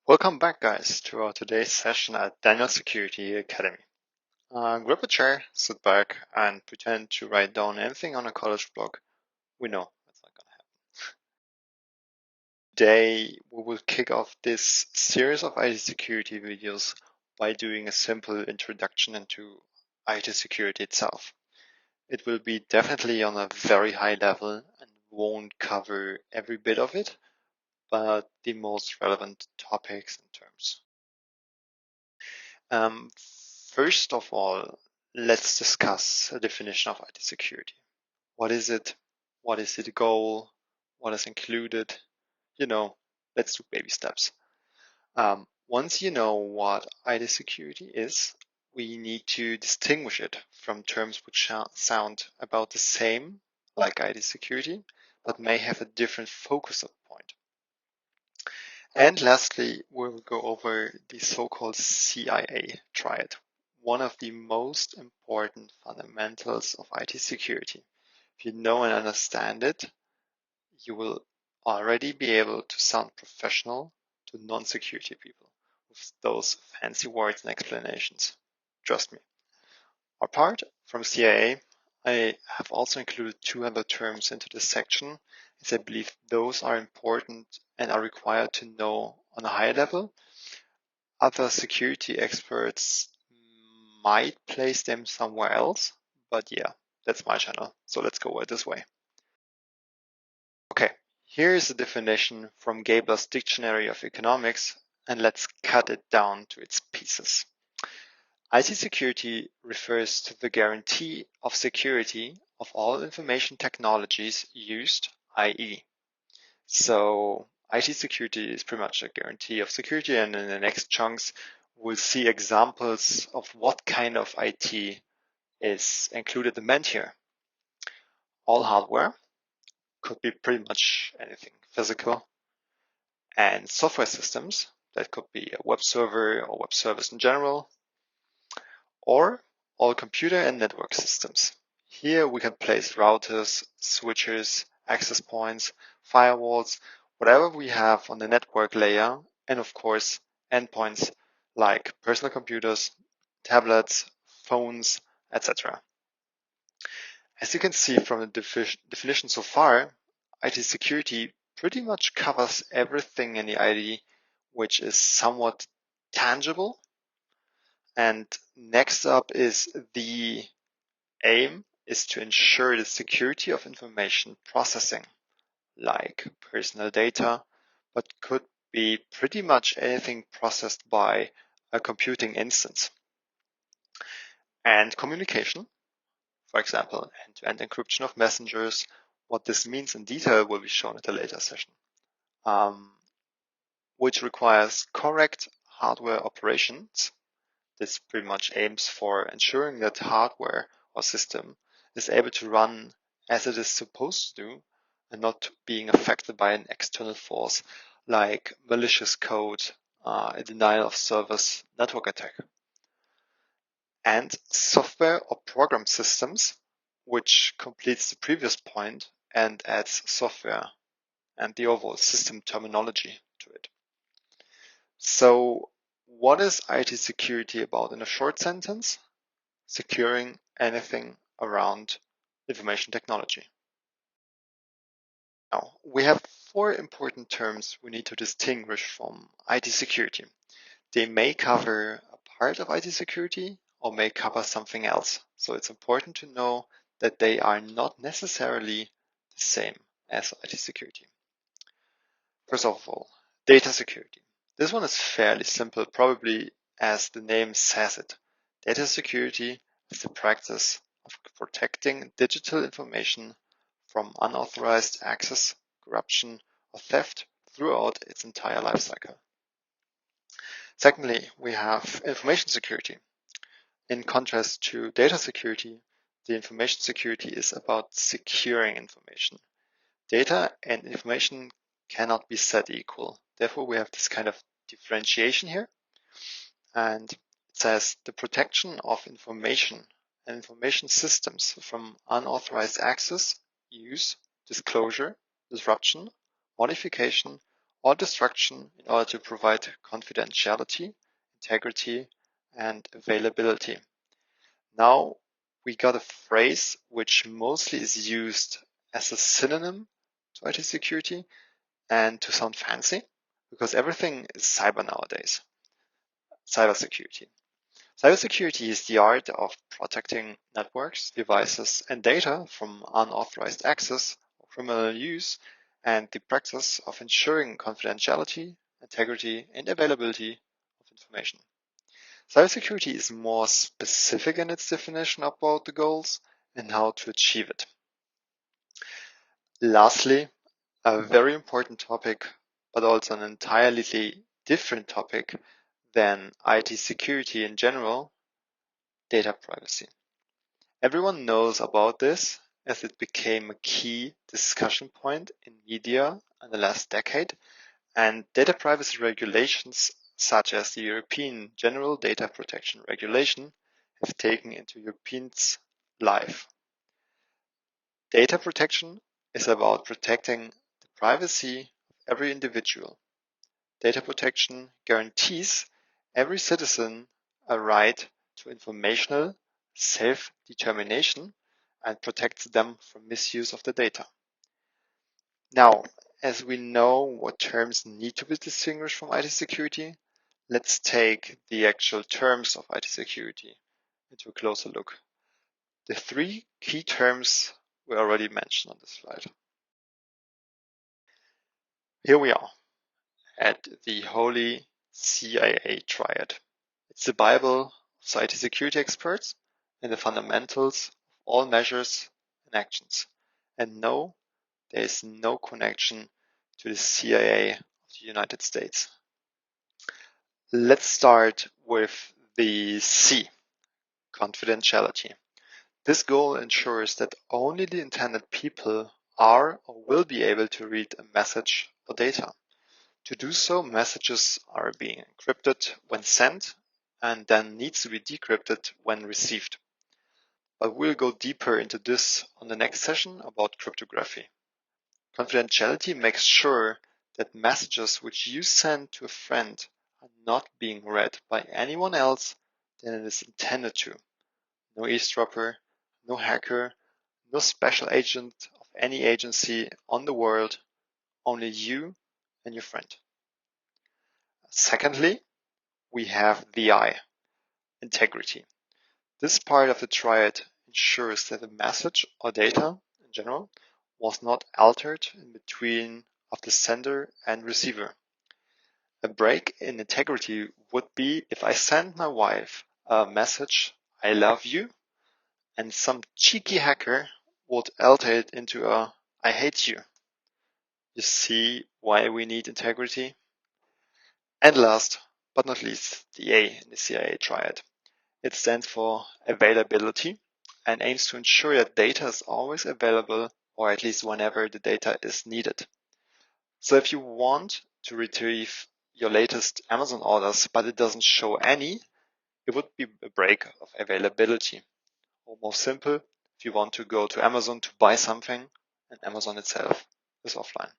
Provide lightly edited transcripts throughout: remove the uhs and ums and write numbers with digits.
Welcome back, guys, to our today's session at ITSecurity Academy. Grab a chair, sit back, and pretend to write down anything on a college blog. We know that's not going to happen. Today, we will kick off this series of IT security videos by doing a simple introduction into IT security itself. It will be definitely on a very high level and won't cover every bit of it, but the most relevant topics and terms. First of all, let's discuss a definition of IT security. What is it? What is the goal? What is included? Let's do baby steps. Once you know what IT security is, we need to distinguish it from terms which sound about the same, like IT security, but may have a different focus point. And lastly, we'll go over the so-called CIA Triad, one of the most important fundamentals of IT security. If you know and understand it, you will already be able to sound professional to non-security people with those fancy words and explanations. Trust me. Apart from CIA, I have also included two other terms into this section, as I believe those are important and are required to know on a higher level. Other security experts might place them somewhere else, but yeah, that's my channel, so let's go this way. Okay, here is a definition from Gabler's Dictionary of Economics, and let's cut it down to its pieces. IT security refers to the guarantee of security of all information technologies used, i.e. So IT security is pretty much a guarantee of security, and in the next chunks, we'll see examples of what kind of IT is included and meant here. All hardware could be pretty much anything physical, and software systems, that could be a web server or web service in general, or all computer and network systems. Here we can place routers, switches, access points, firewalls, whatever we have on the network layer, and of course endpoints like personal computers, tablets, phones, etc. As you can see from the definition so far, IT security pretty much covers everything in the IT which is somewhat tangible. And next up is the aim is to ensure the security of information processing, like personal data, but could be pretty much anything processed by a computing instance. And communication, for example, end-to-end encryption of messengers. What this means in detail will be shown at a later session, which requires correct hardware operations. This pretty much aims for ensuring that hardware or system is able to run as it is supposed to do and not being affected by an external force like malicious code, a denial of service network attack. And software or program systems, which completes the previous point and adds software and the overall system terminology to it. So what is IT security about in a short sentence? Securing anything around information technology. Now, we have four important terms we need to distinguish from IT security. They may cover a part of IT security or may cover something else. So it's important to know that they are not necessarily the same as IT security. First of all, data security. This one is fairly simple, probably as the name says it. Data security is the practice of protecting digital information from unauthorized access, corruption, or theft throughout its entire life cycle. Secondly, we have information security. In contrast to data security, the information security is about securing information. Data and information cannot be set equal. Therefore, we have this kind of differentiation here. And it says the protection of information and information systems from unauthorized access, use, disclosure, disruption, modification, or destruction in order to provide confidentiality, integrity, and availability. Now we got a phrase which mostly is used as a synonym to IT security and to sound fancy, because everything is cyber nowadays. Cybersecurity. Cybersecurity is the art of protecting networks, devices, and data from unauthorized access or criminal use, and the practice of ensuring confidentiality, integrity, and availability of information. Cybersecurity is more specific in its definition about the goals and how to achieve it. Lastly, a very important topic, but also an entirely different topic than IT security in general, data privacy. Everyone knows about this as it became a key discussion point in media in the last decade, and data privacy regulations such as the European General Data Protection Regulation have taken into Europeans' life. Data protection is about protecting the privacy of every individual. Data protection guarantees every citizen a right to informational self-determination and protects them from misuse of the data. Now, as we know what terms need to be distinguished from IT security, let's take the actual terms of IT security into a closer look. The three key terms were already mentioned on this slide. Here we are at the holy CIA Triad. It's the Bible of IT security experts and the fundamentals of all measures and actions. And no, there is no connection to the CIA of the United States. Let's start with the C, confidentiality. This goal ensures that only the intended people are or will be able to read a message or data. To do so, messages are being encrypted when sent and then needs to be decrypted when received. But we'll go deeper into this on the next session about cryptography. Confidentiality makes sure that messages which you send to a friend are not being read by anyone else than it is intended to. No eavesdropper, no hacker, no special agent of any agency on the world, only you and your friend. Secondly, we have the I, integrity. This part of the triad ensures that the message or data in general was not altered in between of the sender and receiver. A break in integrity would be if I send my wife a message, I love you, and some cheeky hacker would alter it into a I hate you. You see why we need integrity? And last but not least, the A in the CIA Triad. It stands for availability and aims to ensure that data is always available, or at least whenever the data is needed. So if you want to retrieve your latest Amazon orders, but it doesn't show any, it would be a break of availability. Or more simple, if you want to go to Amazon to buy something and Amazon itself is offline.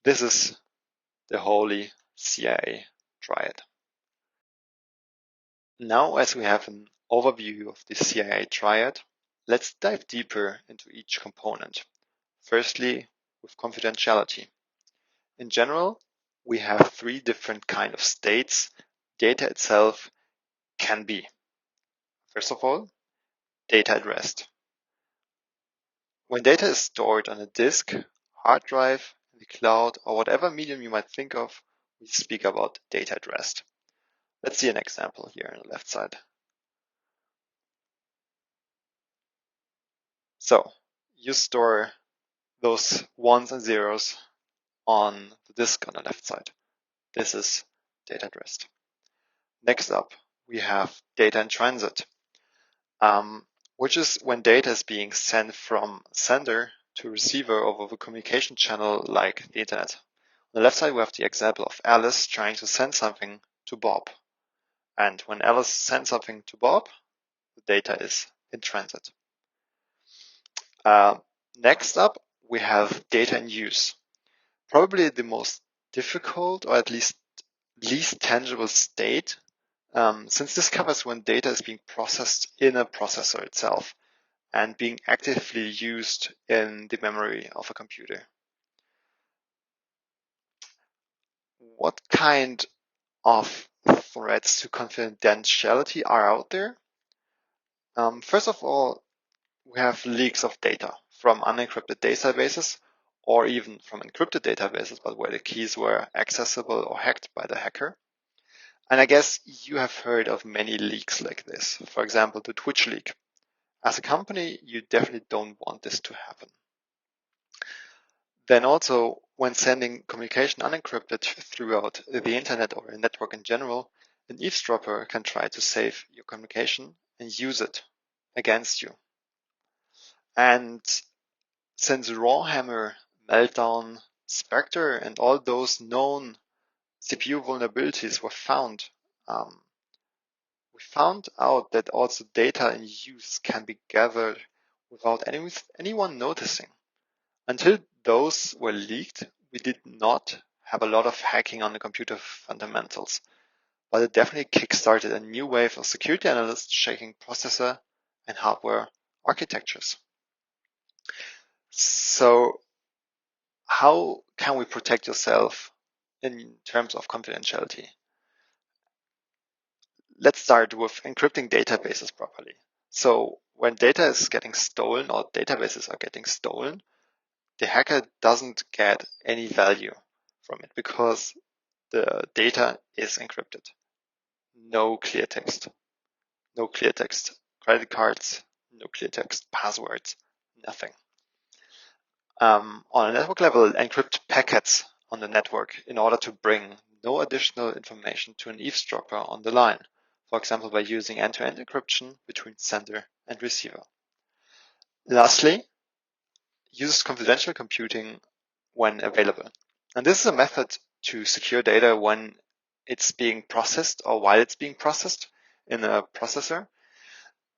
This is the holy CIA Triad. Now, as we have an overview of the CIA Triad, let's dive deeper into each component. Firstly, with confidentiality. In general, we have three different kinds of states data itself can be. First of all, data at rest. When data is stored on a disk, hard drive, in the cloud, or whatever medium you might think of, we speak about data at rest. Let's see an example here on the left side. So, you store those ones and zeros on the disk on the left side. This is data at rest. Next up, we have data in transit, which is when data is being sent from sender to receiver over the communication channel like the internet. On the left side, we have the example of Alice trying to send something to Bob. And when Alice sends something to Bob, the data is in transit. Next up, we have data in use. Probably the most difficult, or at least tangible state, since this covers when data is being processed in a processor itself and being actively used in the memory of a computer. What kind of threats to confidentiality are out there? First of all, we have leaks of data from unencrypted databases or even from encrypted databases, but where the keys were accessible or hacked by the hacker. And I guess you have heard of many leaks like this. For example, the Twitch leak. As a company, you definitely don't want this to happen. Then also, when sending communication unencrypted throughout the internet or a network in general, an eavesdropper can try to save your communication and use it against you. And since Rawhammer, Meltdown, Spectre, and all those known CPU vulnerabilities were found, we found out that also data in use can be gathered without anyone noticing. Until those were leaked, we did not have a lot of hacking on the computer fundamentals, but it definitely kickstarted a new wave of security analysts shaking processor and hardware architectures. So how can we protect yourself in terms of confidentiality? Let's start with encrypting databases properly. So when data is getting stolen or databases are getting stolen, the hacker doesn't get any value from it because the data is encrypted. No clear text. No clear text credit cards, no clear text passwords, nothing. On a network level, encrypt packets on the network in order to bring no additional information to an eavesdropper on the line, for example, by using end-to-end encryption between sender and receiver. Lastly, use confidential computing when available. And this is a method to secure data when it's being processed or while it's being processed in a processor.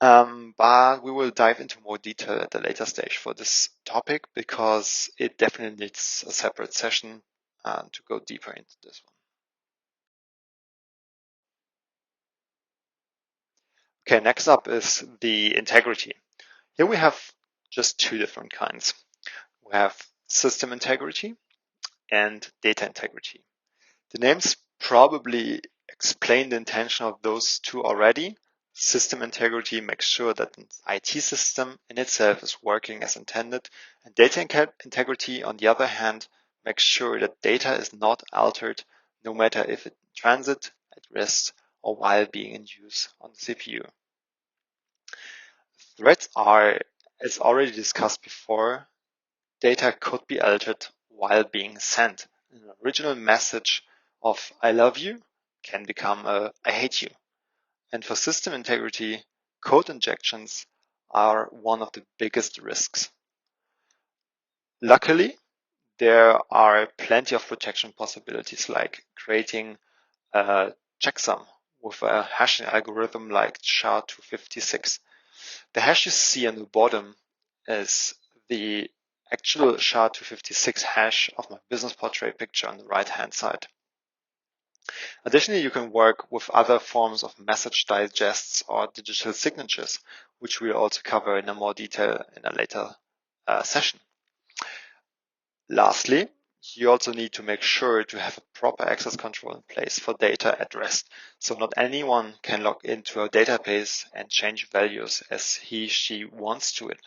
But we will dive into more detail at a later stage for this topic because it definitely needs a separate session to go deeper into this one. Okay, next up is the integrity. Here we have just two different kinds. We have system integrity and data integrity. The names probably explain the intention of those two already. System integrity makes sure that an IT system in itself is working as intended, and data integrity, on the other hand, makes sure that data is not altered, no matter if it's in transit, at rest, or while being in use on the CPU. Threats are, as already discussed before, data could be altered while being sent. An original message of I love you can become a I hate you. And for system integrity, code injections are one of the biggest risks. Luckily, there are plenty of protection possibilities like creating a checksum with a hashing algorithm like SHA-256. The hash you see on the bottom is the actual SHA-256 hash of my business portrait picture on the right-hand side. Additionally, you can work with other forms of message digests or digital signatures, which we'll also cover in more detail in a later session. Lastly, you also need to make sure to have a proper access control in place for data at rest. So not anyone can log into a database and change values as she wants to it.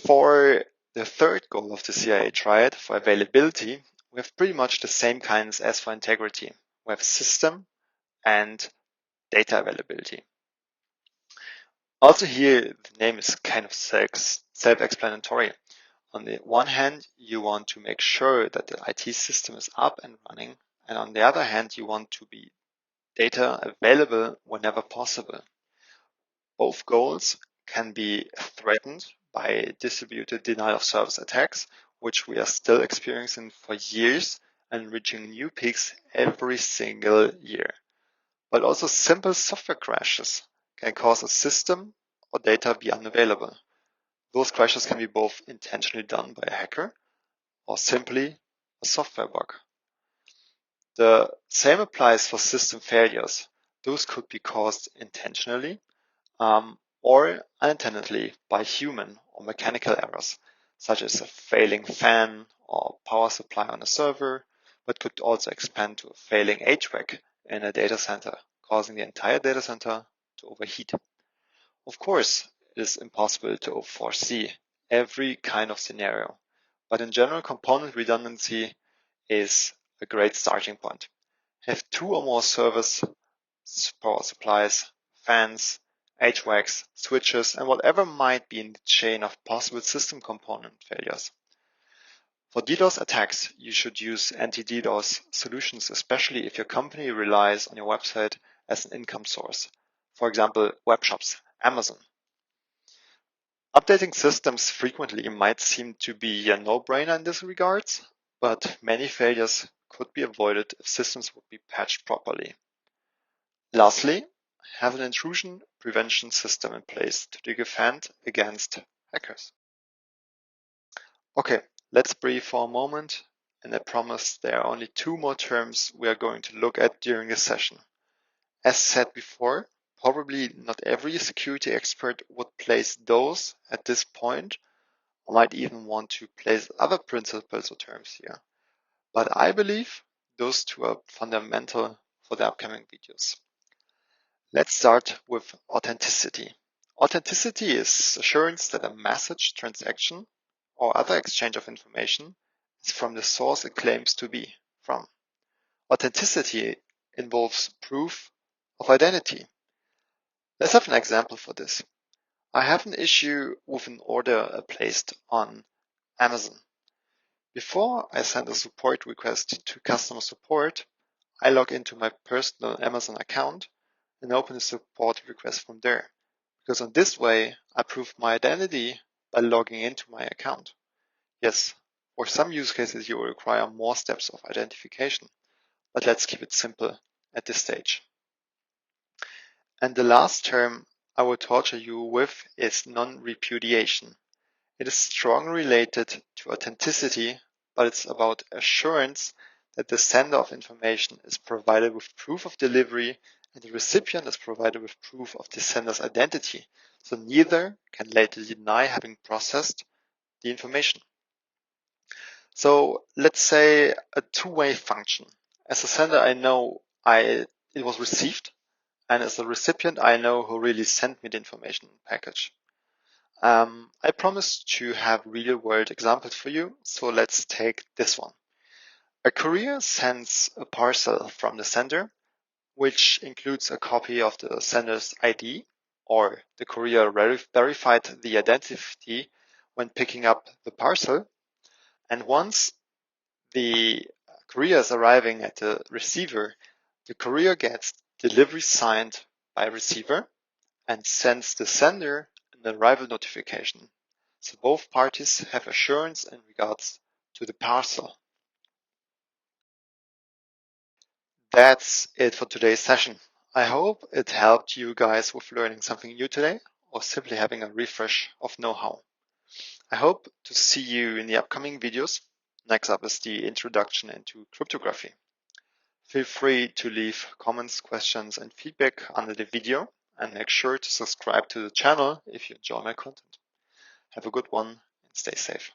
For the third goal of the CIA Triad, for availability, we have pretty much the same kinds as for integrity. We have system and data availability. Also here, the name is kind of self-explanatory. On the one hand, you want to make sure that the IT system is up and running, and on the other hand, you want to be data available whenever possible. Both goals can be threatened by distributed denial of service attacks, which we are still experiencing for years and reaching new peaks every single year. But also simple software crashes can cause a system or data be unavailable. Those crashes can be both intentionally done by a hacker or simply a software bug. The same applies for system failures. Those could be caused intentionally or unintendedly by human or mechanical errors, such as a failing fan or power supply on a server, but could also expand to a failing HVAC in a data center, causing the entire data center to overheat. Of course, it is impossible to foresee every kind of scenario, but in general, component redundancy is a great starting point. Have 2 or more servers, power supplies, fans, HVACs, switches, and whatever might be in the chain of possible system component failures. For DDoS attacks, you should use anti-DDoS solutions, especially if your company relies on your website as an income source. For example, web shops, Amazon. Updating systems frequently might seem to be a no-brainer in this regard, but many failures could be avoided if systems would be patched properly. Lastly, have an intrusion prevention system in place to defend against hackers. Okay, let's breathe for a moment, and I promise there are only 2 more terms we are going to look at during this session. As said before, probably not every security expert would place those at this point, or might even want to place other principles or terms here. But I believe those 2 are fundamental for the upcoming videos. Let's start with authenticity. Authenticity is assurance that a message, transaction, or other exchange of information is from the source it claims to be from. Authenticity involves proof of identity. Let's have an example for this. I have an issue with an order placed on Amazon. Before I send a support request to customer support, I log into my personal Amazon account and open a support request from there. Because on this way, I prove my identity by logging into my account. Yes, for some use cases you will require more steps of identification, but let's keep it simple at this stage. And the last term I will torture you with is non-repudiation. It is strongly related to authenticity, but it's about assurance that the sender of information is provided with proof of delivery and the recipient is provided with proof of the sender's identity, so neither can later deny having processed the information. So let's say a two-way function. As a sender, I know it was received, and as a recipient, I know who really sent me the information package. I promised to have real-world examples for you, so let's take this one. A courier sends a parcel from the sender, which includes a copy of the sender's ID, or the courier verified the identity when picking up the parcel. And once the courier is arriving at the receiver, the courier gets delivery signed by receiver and sends the sender an arrival notification. So both parties have assurance in regards to the parcel. That's it for today's session. I hope it helped you guys with learning something new today or simply having a refresh of know-how. I hope to see you in the upcoming videos. Next up is the introduction into cryptography. Feel free to leave comments, questions, and feedback under the video, and make sure to subscribe to the channel if you enjoy my content. Have a good one and stay safe.